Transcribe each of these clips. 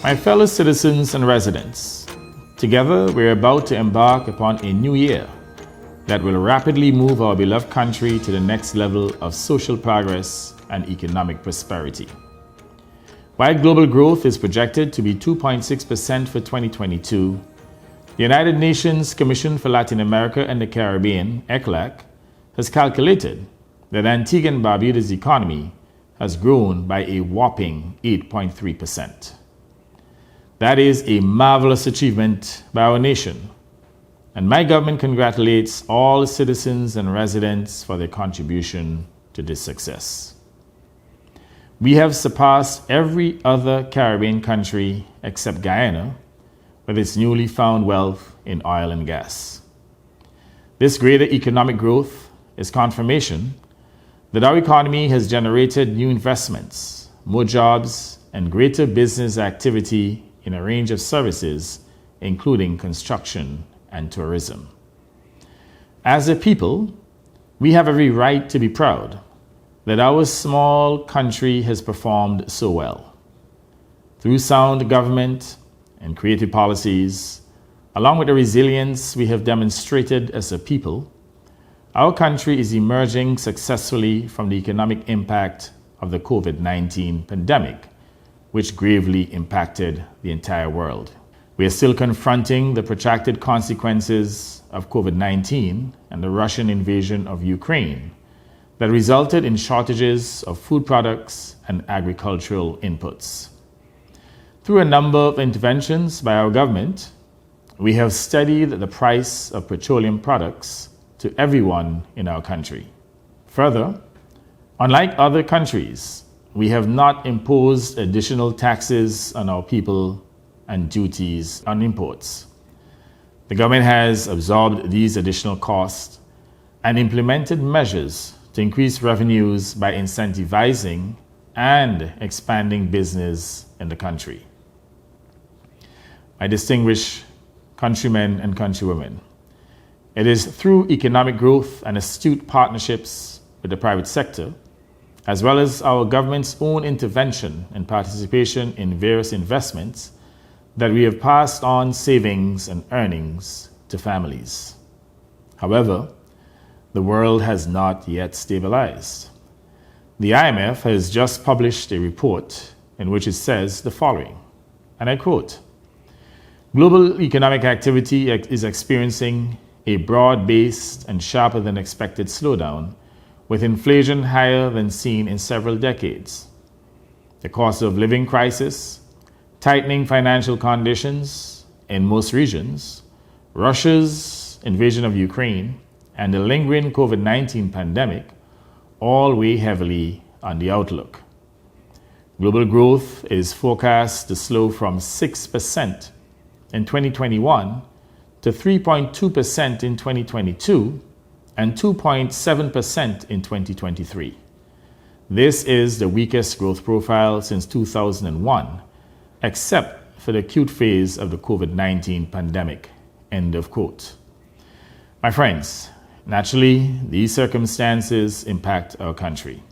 My fellow citizens and residents, together we're about to embark upon a new year that will rapidly move our beloved country to the next level of social progress and economic prosperity. While global growth is projected to be 2.6% for 2022, the United Nations Commission for Latin America and the Caribbean, ECLAC, has calculated that Antigua and Barbuda's economy has grown by a whopping 8.3%. That is a marvelous achievement by our nation, and my government congratulates all citizens and residents for their contribution to this success. We have surpassed every other Caribbean country except Guyana with its newly found wealth in oil and gas. This greater economic growth is confirmation that our economy has generated new investments, more jobs, and greater business activity in a range of services, including construction and tourism. As a people, we have every right to be proud that our small country has performed so well. Through sound government and creative policies, along with the resilience we have demonstrated as a people, our country is emerging successfully from the economic impact of the COVID-19 pandemic, which gravely impacted the entire world. We are still confronting the protracted consequences of COVID-19 and the Russian invasion of Ukraine that resulted in shortages of food products and agricultural inputs. Through a number of interventions by our government, we have steadied the price of petroleum products to everyone in our country. Further, unlike other countries, we have not imposed additional taxes on our people and duties on imports. The government has absorbed these additional costs and implemented measures to increase revenues by incentivizing and expanding business in the country. My distinguished countrymen and countrywomen, it is through economic growth and astute partnerships with the private sector, as well as our government's own intervention and participation in various investments, that we have passed on savings and earnings to families. However, the world has not yet stabilized. The IMF has just published a report in which it says the following, and I quote, "Global economic activity is experiencing a broad-based and sharper than expected slowdown, with inflation higher than seen in several decades. The cost of living crisis, tightening financial conditions in most regions, Russia's invasion of Ukraine, and the lingering COVID-19 pandemic all weigh heavily on the outlook. Global growth is forecast to slow from 6% in 2021 to 3.2% in 2022 and 2.7% in 2023. This is the weakest growth profile since 2001, except for the acute phase of the COVID-19 pandemic." End of quote. My friends, naturally, these circumstances impact our country.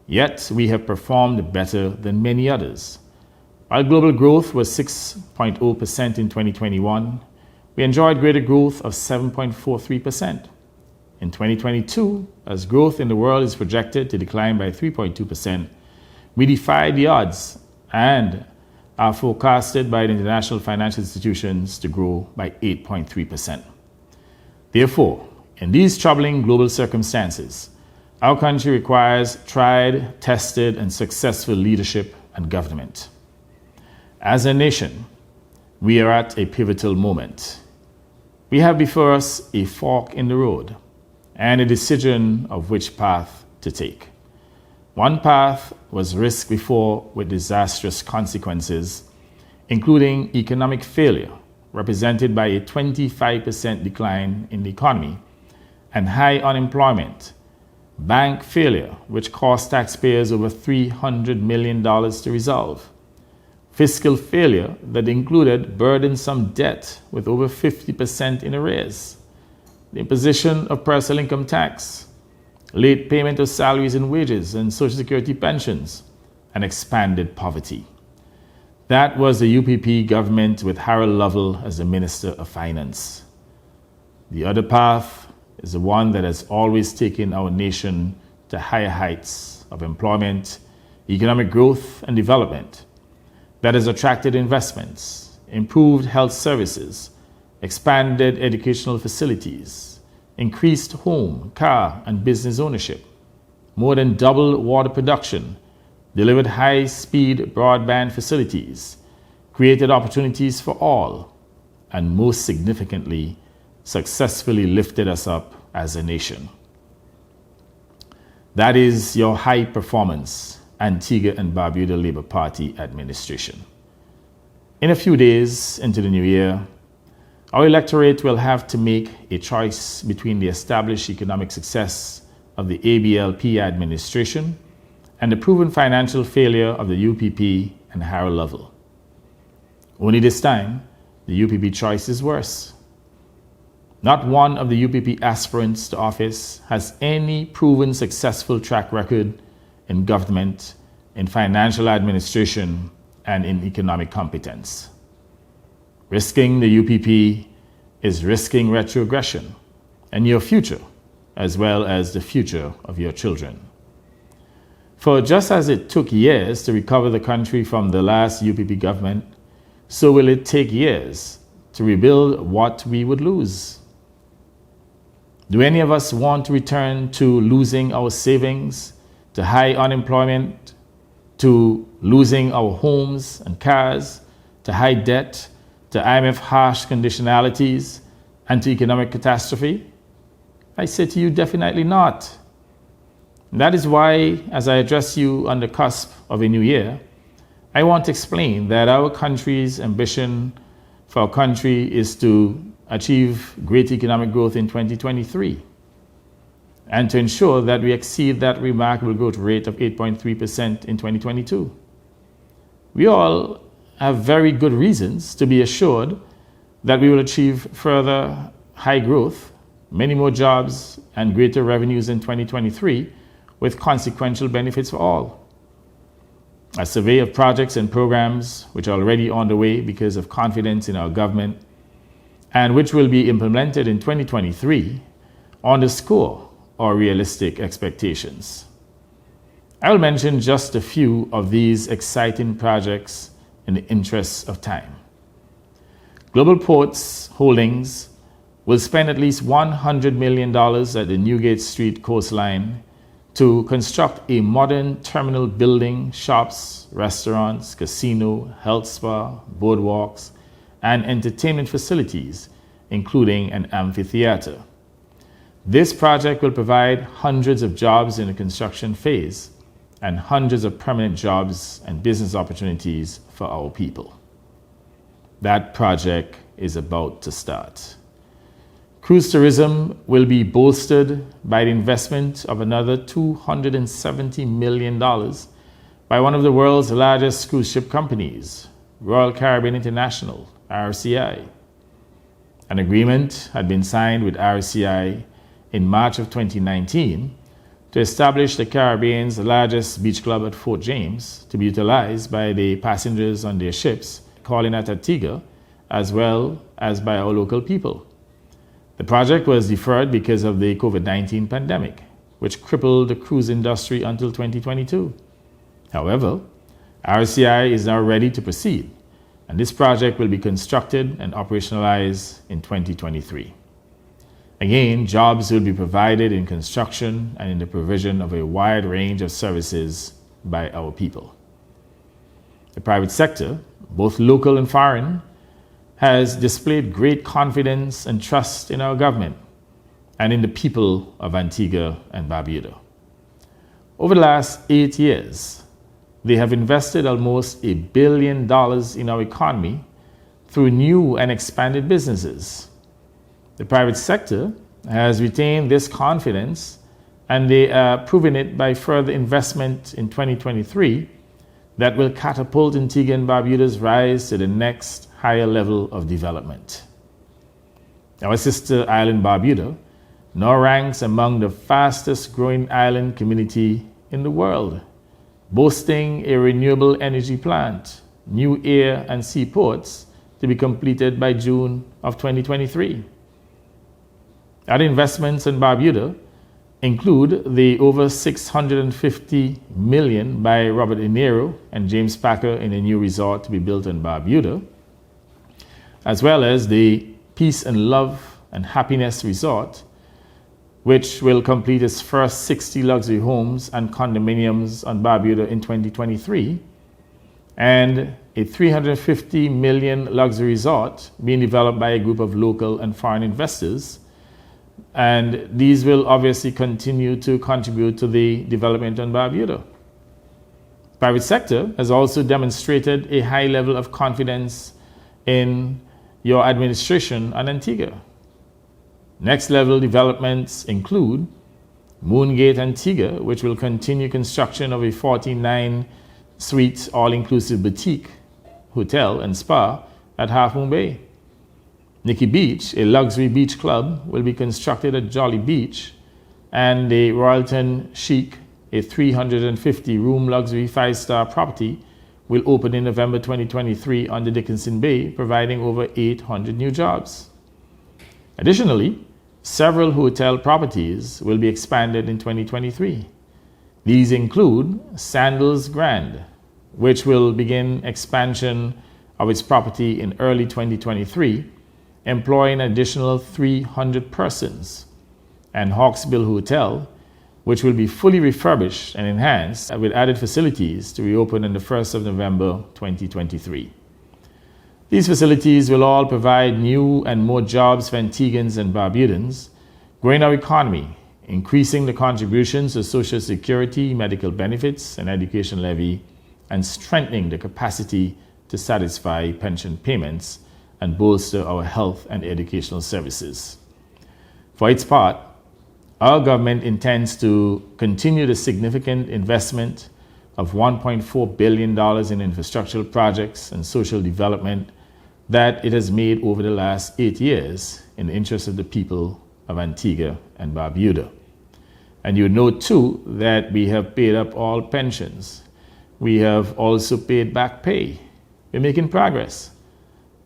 Yet, we have performed better than many others. While global growth was 6.0% in 2021, we enjoyed greater growth of 7.43%. In 2022, as growth in the world is projected to decline by 3.2%, we defied the odds and are forecasted by the international financial institutions to grow by 8.3%. Therefore, in these troubling global circumstances, our country requires tried, tested, and successful leadership and government. As a nation, we are at a pivotal moment. We have before us a fork in the road and a decision of which path to take. One path was risked before with disastrous consequences, including economic failure, represented by a 25% decline in the economy, and high unemployment, bank failure, which cost taxpayers over $300 million to resolve, fiscal failure that included burdensome debt with over 50% in arrears, the imposition of personal income tax, late payment of salaries and wages and Social Security pensions, and expanded poverty. That was the UPP government with Harold Lovell as the Minister of Finance. The other path is the one that has always taken our nation to higher heights of employment, economic growth, and development. That has attracted investments, improved health services, expanded educational facilities, increased home, car, and business ownership, more than doubled water production, delivered high-speed broadband facilities, created opportunities for all, and most significantly, successfully lifted us up as a nation. That is your high-performance Antigua and Barbuda Labour Party administration. In a few days into the new year, our electorate will have to make a choice between the established economic success of the ABLP administration and the proven financial failure of the UPP and Harold Lovell. Only this time, the UPP choice is worse. Not one of the UPP aspirants to office has any proven successful track record in government, in financial administration, and in economic competence. Risking the UPP is risking retrogression and your future, as well as the future of your children. For just as it took years to recover the country from the last UPP government, so will it take years to rebuild what we would lose. Do any of us want to return to losing our savings, to high unemployment, to losing our homes and cars, to high debt, to IMF harsh conditionalities, and to economic catastrophe? I say to you, definitely not. And that is why, as I address you on the cusp of a new year, I want to explain that our country's ambition for our country is to achieve great economic growth in 2023 and to ensure that we exceed that remarkable growth rate of 8.3% in 2022. We all have very good reasons to be assured that we will achieve further high growth, many more jobs, and greater revenues in 2023 with consequential benefits for all. A survey of projects and programs which are already on the way because of confidence in our government and which will be implemented in 2023 underscore our realistic expectations. I will mention just a few of these exciting projects in the interest of time. Global Ports Holdings will spend at least $100 million at the Newgate Street coastline to construct a modern terminal building, shops, restaurants, casino, health spa, boardwalks, and entertainment facilities, including an amphitheater. This project will provide hundreds of jobs in the construction phase and hundreds of permanent jobs and business opportunities for our people. That project is about to start. Cruise tourism will be bolstered by the investment of another $270 million by one of the world's largest cruise ship companies, Royal Caribbean International, RCI. An agreement had been signed with RCI in March of 2019 to establish the Caribbean's largest beach club at Fort James to be utilized by the passengers on their ships calling at Antigua, as well as by our local people. The project was deferred because of the COVID-19 pandemic, which crippled the cruise industry until 2022. However, RCI is now ready to proceed, and this project will be constructed and operationalized in 2023. Again, jobs will be provided in construction and in the provision of a wide range of services by our people. The private sector, both local and foreign, has displayed great confidence and trust in our government and in the people of Antigua and Barbuda. Over the last 8 years, they have invested almost $1 billion in our economy through new and expanded businesses. The private sector has retained this confidence, and they are proving it by further investment in 2023 that will catapult Antigua and Barbuda's rise to the next higher level of development. Our sister island Barbuda now ranks among the fastest growing island community in the world, boasting a renewable energy plant, new air and seaports to be completed by June of 2023. Other investments in Barbuda include the over $650 million by Robert De Niro and James Packer in a new resort to be built in Barbuda, as well as the Peace and Love and Happiness Resort, which will complete its first 60 luxury homes and condominiums on Barbuda in 2023, and a $350 million luxury resort being developed by a group of local and foreign investors. And these will obviously continue to contribute to the development on Barbuda. Private sector has also demonstrated a high level of confidence in your administration on Antigua. Next level developments include Moongate Antigua, which will continue construction of a 49-suite all-inclusive boutique hotel and spa at Half Moon Bay. Nikki Beach, a luxury beach club, will be constructed at Jolly Beach, and the Royalton Chic, a 350-room luxury 5-star property, will open in November 2023 on the Dickinson Bay, providing over 800 new jobs. Additionally, several hotel properties will be expanded in 2023. These include Sandals Grand, which will begin expansion of its property in early 2023, employing an additional 300 persons, and Hawksbill Hotel, which will be fully refurbished and enhanced with added facilities to reopen on the 1st of November 2023. These facilities will all provide new and more jobs for Antiguans and Barbudans, growing our economy, increasing the contributions to Social Security, medical benefits, and education levy, and strengthening the capacity to satisfy pension payments and bolster our health and educational services. For its part, our government intends to continue the significant investment of $1.4 billion in infrastructural projects and social development that it has made over the last 8 years in the interest of the people of Antigua and Barbuda. And you know too that we have paid up all pensions. We have also paid back pay. We're making progress.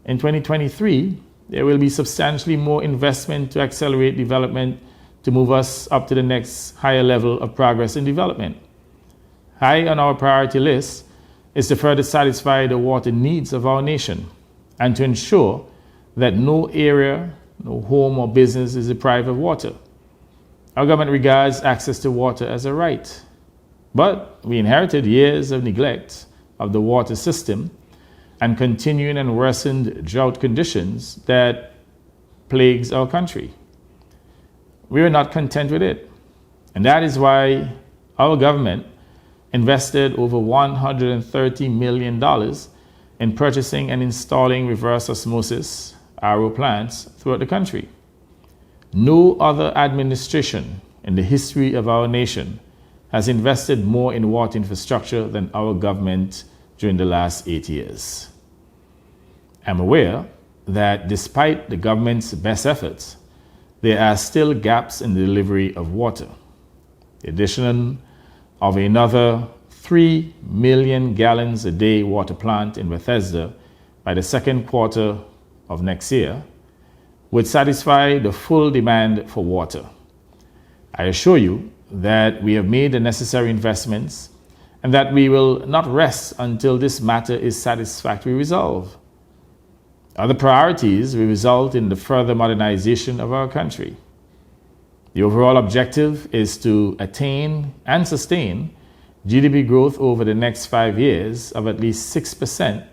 In 2023, there will be substantially more investment to accelerate development to move us up to the next higher level of progress and development. High on our priority list is to further satisfy the water needs of our nation and to ensure that no area, no home or business is deprived of water. Our government regards access to water as a right, but we inherited years of neglect of the water system and continuing and worsened drought conditions that plagues our country. We are not content with it, and that is why our government invested over $130 million in purchasing and installing reverse osmosis RO plants throughout the country. No other administration in the history of our nation has invested more in water infrastructure than our government during the last 8 years. I'm aware that despite the government's best efforts, there are still gaps in the delivery of water. The addition of another 3 million gallons a day water plant in Bethesda by the second quarter of next year would satisfy the full demand for water. I assure you that we have made the necessary investments and that we will not rest until this matter is satisfactorily resolved. Other priorities will result in the further modernization of our country. The overall objective is to attain and sustain GDP growth over the next 5 years of at least 6%,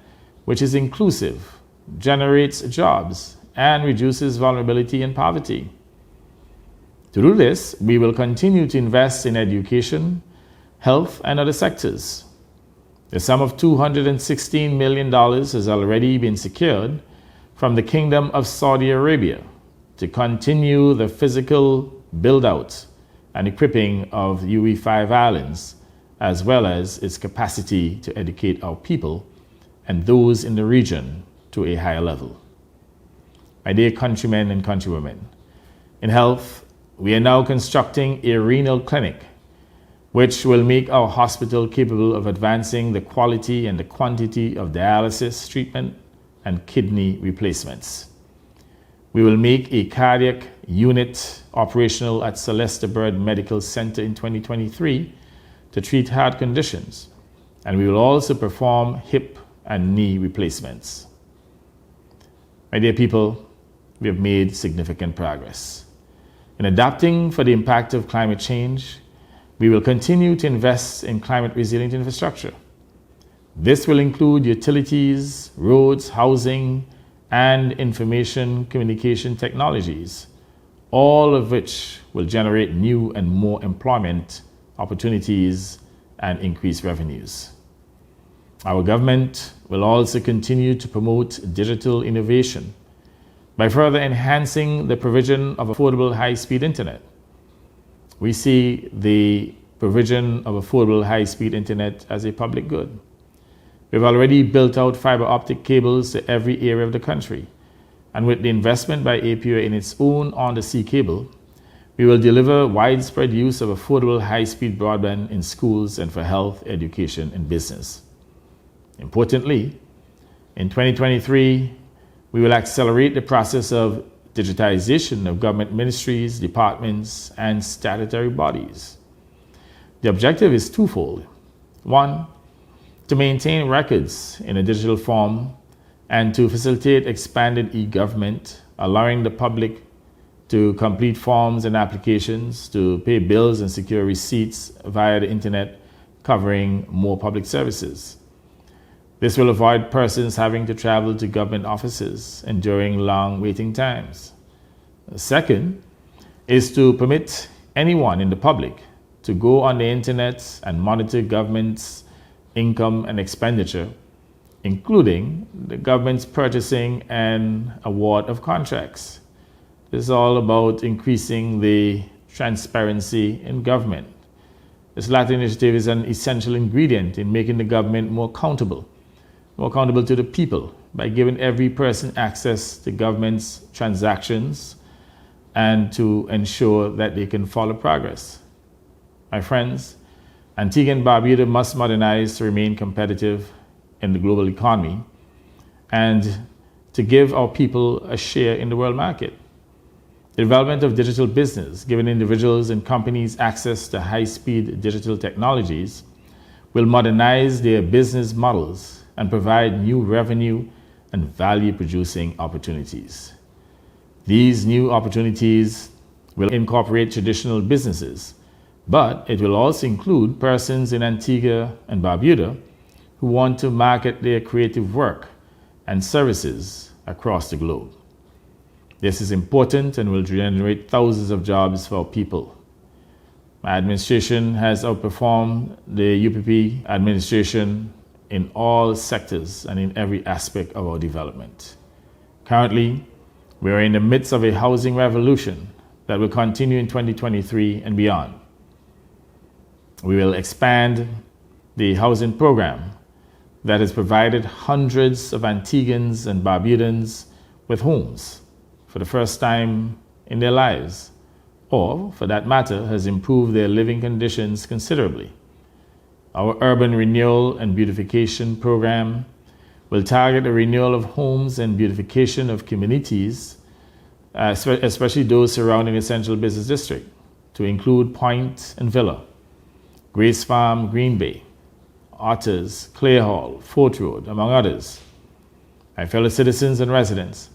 which is inclusive, generates jobs, and reduces vulnerability and poverty. To do this, we will continue to invest in education, health, and other sectors. The sum of $216 million has already been secured from the Kingdom of Saudi Arabia to continue the physical build-out and equipping of UE5 islands, as well as its capacity to educate our people and those in the region to a higher level. My dear countrymen and countrywomen, in health, we are now constructing a renal clinic which will make our hospital capable of advancing the quality and the quantity of dialysis treatment and kidney replacements. We will make a cardiac unit operational at Celeste Bird Medical Center in 2023 to treat heart conditions, and we will also perform hip and knee replacements. My dear people, we have made significant progress. In adapting for the impact of climate change, we will continue to invest in climate-resilient infrastructure. This will include utilities, roads, housing, and information communication technologies, all of which will generate new and more employment opportunities and increase revenues. Our government will also continue to promote digital innovation by further enhancing the provision of affordable high-speed internet. We see the provision of affordable high-speed internet as a public good. We've already built out fiber optic cables to every area of the country, and with the investment by APO in its own on-the-sea cable, we will deliver widespread use of affordable high-speed broadband in schools and for health, education, and business. Importantly, in 2023, we will accelerate the process of digitization of government ministries, departments, and statutory bodies. The objective is twofold. One, to maintain records in a digital form and to facilitate expanded e-government, allowing the public to complete forms and applications, to pay bills and secure receipts via the internet, covering more public services. This will avoid persons having to travel to government offices, enduring long waiting times. The second is to permit anyone in the public to go on the internet and monitor government's income and expenditure, including the government's purchasing and award of contracts. This is all about increasing the transparency in government. This latter initiative is an essential ingredient in making the government more accountable to the people by giving every person access to government's transactions and to ensure that they can follow progress. My friends, Antigua and Barbuda must modernize to remain competitive in the global economy and to give our people a share in the world market. The development of digital business, giving individuals and companies access to high-speed digital technologies, will modernize their business models and provide new revenue and value-producing opportunities. These new opportunities will incorporate traditional businesses, but it will also include persons in Antigua and Barbuda who want to market their creative work and services across the globe. This is important and will generate thousands of jobs for our people. My administration has outperformed the UPP administration in all sectors and in every aspect of our development. Currently, we are in the midst of a housing revolution that will continue in 2023 and beyond. We will expand the housing program that has provided hundreds of Antiguans and Barbudans with homes for the first time in their lives, or, for that matter, has improved their living conditions considerably. Our urban renewal and beautification program will target the renewal of homes and beautification of communities, especially those surrounding the Central Business District, to include Point and Villa, Grace Farm, Green Bay, Otters, Clay Hall, Fort Road, among others. My fellow citizens and residents,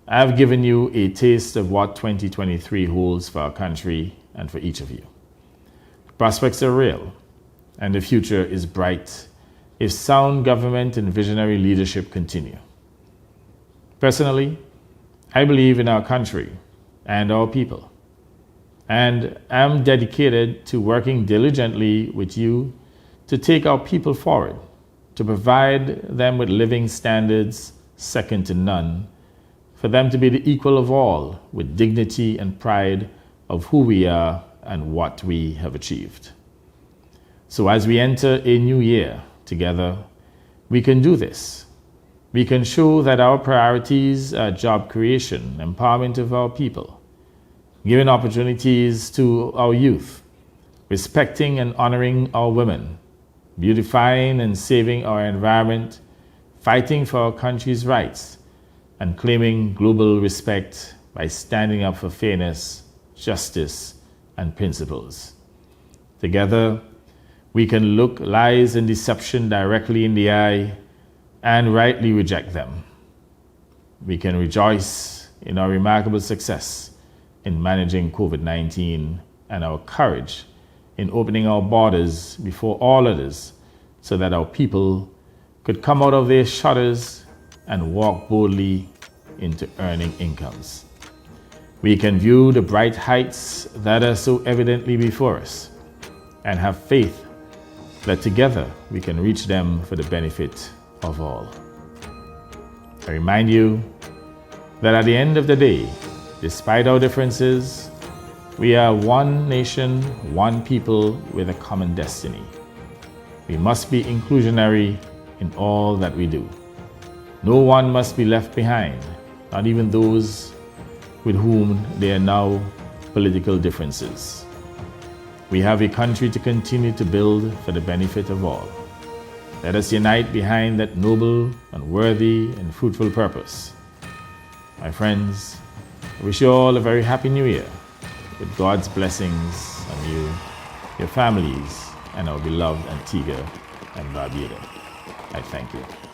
I have given you a taste of what 2023 holds for our country and for each of you. The prospects are real, and the future is bright if sound government and visionary leadership continue. Personally, I believe in our country and our people, and am dedicated to working diligently with you to take our people forward, to provide them with living standards second to none, for them to be the equal of all with dignity and pride of who we are and what we have achieved. So as we enter a new year together, we can do this. We can show that our priorities are job creation, empowerment of our people, giving opportunities to our youth, respecting and honoring our women, beautifying and saving our environment, fighting for our country's rights, and claiming global respect by standing up for fairness, justice, and principles. Together, we can look lies and deception directly in the eye and rightly reject them. We can rejoice in our remarkable success in managing COVID-19 and our courage in opening our borders before all others so that our people could come out of their shutters and walk boldly into earning incomes. We can view the bright heights that are so evidently before us and have faith that together we can reach them for the benefit of all. I remind you that at the end of the day, despite our differences, we are one nation, one people with a common destiny. We must be inclusionary in all that we do. No one must be left behind, not even those with whom there are now political differences. We have a country to continue to build for the benefit of all. Let us unite behind that noble and worthy and fruitful purpose. My friends, I wish you all a very happy New Year with God's blessings on you, your families, and our beloved Antigua and Barbuda. I thank you.